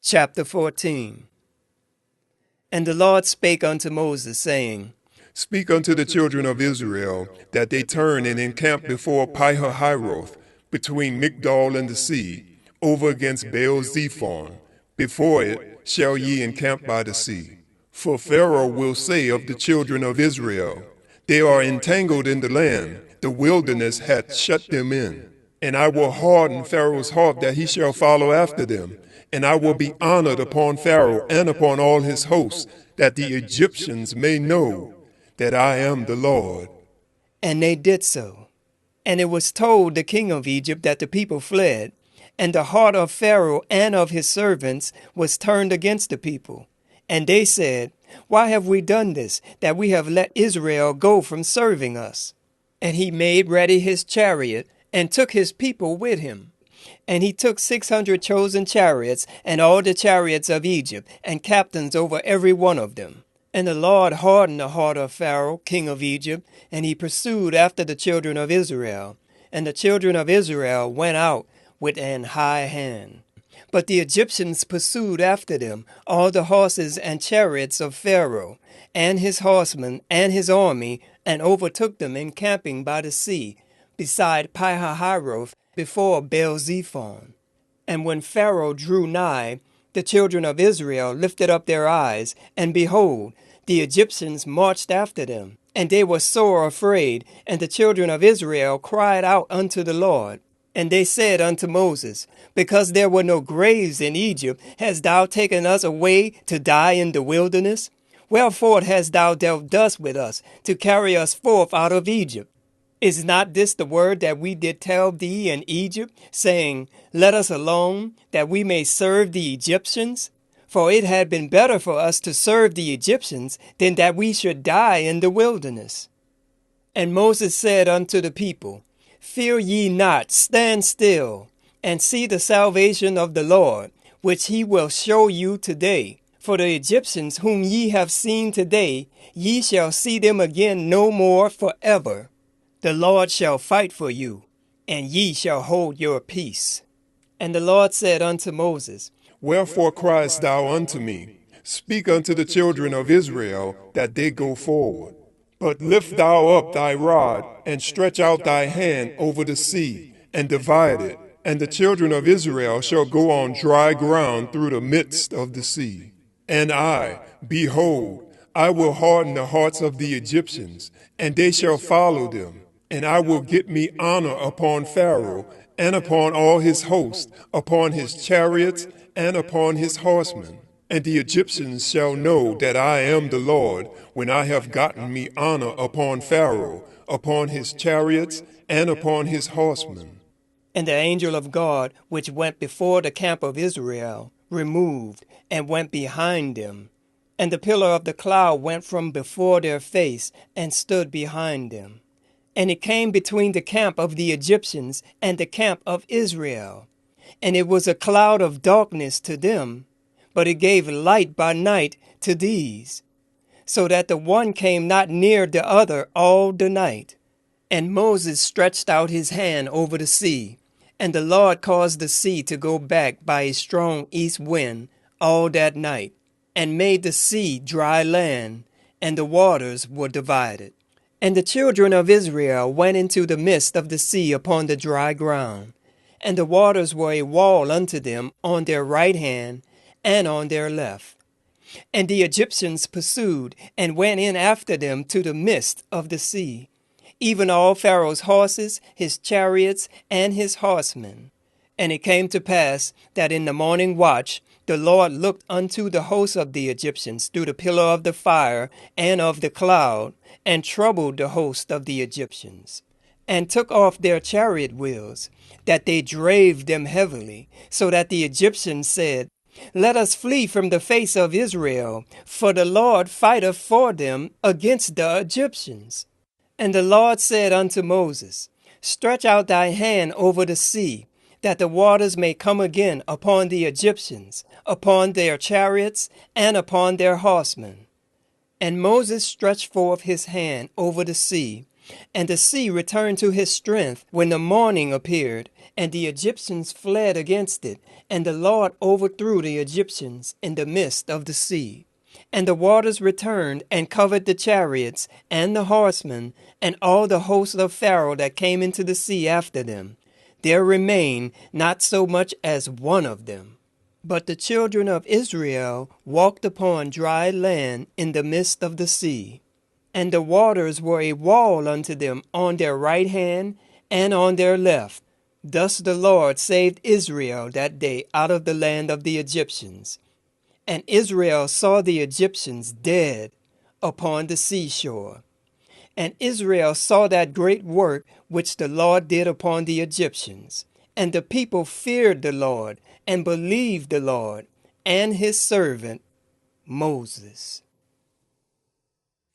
Chapter 14. And the Lord spake unto Moses, saying, Speak unto the children of Israel, that they turn and encamp before Pihahiroth, between Migdol and the sea, over against Baal-zephon. Before it shall ye encamp by the sea. For Pharaoh will say of the children of Israel, They are entangled in the land, the wilderness hath shut them in. And I will harden Pharaoh's heart that he shall follow after them. And I will be honored upon Pharaoh and upon all his hosts, that the Egyptians may know that I am the Lord. And they did so. And it was told the king of Egypt that the people fled, and the heart of Pharaoh and of his servants was turned against the people. And they said, Why have we done this, that we have let Israel go from serving us? And he made ready his chariot, and took his people with him. And he took 600 chosen chariots, and all the chariots of Egypt, and captains over every one of them. And the Lord hardened the heart of Pharaoh, king of Egypt, and he pursued after the children of Israel. And the children of Israel went out with an high hand. But the Egyptians pursued after them all the horses and chariots of Pharaoh, and his horsemen, and his army, and overtook them encamping by the sea, beside Pihahiroth, before Baal-zephon. And when Pharaoh drew nigh, the children of Israel lifted up their eyes, and behold, the Egyptians marched after them. And they were sore afraid, and the children of Israel cried out unto the Lord. And they said unto Moses, Because there were no graves in Egypt, hast thou taken us away to die in the wilderness? Wherefore hast thou dealt thus with us, to carry us forth out of Egypt? Is not this the word that we did tell thee in Egypt, saying, Let us alone, that we may serve the Egyptians? For it had been better for us to serve the Egyptians than that we should die in the wilderness. And Moses said unto the people, Fear ye not, stand still, and see the salvation of the Lord, which he will show you today. For the Egyptians whom ye have seen today, ye shall see them again no more forever. The Lord shall fight for you, and ye shall hold your peace. And the Lord said unto Moses, Wherefore criest thou unto me? Speak unto the children of Israel, that they go forward. But lift thou up thy rod, and stretch out thy hand over the sea, and divide it, and the children of Israel shall go on dry ground through the midst of the sea. And I, behold, I will harden the hearts of the Egyptians, and they shall follow them. And I will get me honor upon Pharaoh, and upon all his host, upon his chariots, and upon his horsemen. And the Egyptians shall know that I am the Lord, when I have gotten me honor upon Pharaoh, upon his chariots, and upon his horsemen. And the angel of God, which went before the camp of Israel, removed, and went behind them. And the pillar of the cloud went from before their face, and stood behind them. And it came between the camp of the Egyptians and the camp of Israel. And it was a cloud of darkness to them, but it gave light by night to these, so that the one came not near the other all the night. And Moses stretched out his hand over the sea, and the Lord caused the sea to go back by a strong east wind all that night, and made the sea dry land, and the waters were divided. And the children of Israel went into the midst of the sea upon the dry ground, and the waters were a wall unto them on their right hand and on their left. And the Egyptians pursued, and went in after them to the midst of the sea, even all Pharaoh's horses, his chariots, and his horsemen. And it came to pass that in the morning watch the Lord looked unto the host of the Egyptians through the pillar of the fire and of the cloud, and troubled the host of the Egyptians, and took off their chariot wheels, that they drave them heavily, so that the Egyptians said, Let us flee from the face of Israel, for the Lord fighteth for them against the Egyptians. And the Lord said unto Moses, Stretch out thy hand over the sea, that the waters may come again upon the Egyptians, upon their chariots, and upon their horsemen. And Moses stretched forth his hand over the sea, and the sea returned to his strength when the morning appeared, And the Egyptians fled against it, and the Lord overthrew the Egyptians in the midst of the sea. And the waters returned and covered the chariots and the horsemen and all the host of Pharaoh that came into the sea after them. There remained not so much as one of them. But the children of Israel walked upon dry land in the midst of the sea. And the waters were a wall unto them on their right hand and on their left. Thus the Lord saved Israel that day out of the land of the Egyptians. And Israel saw the Egyptians dead upon the seashore. And Israel saw that great work which the Lord did upon the Egyptians. And the people feared the Lord and believed the Lord and his servant Moses.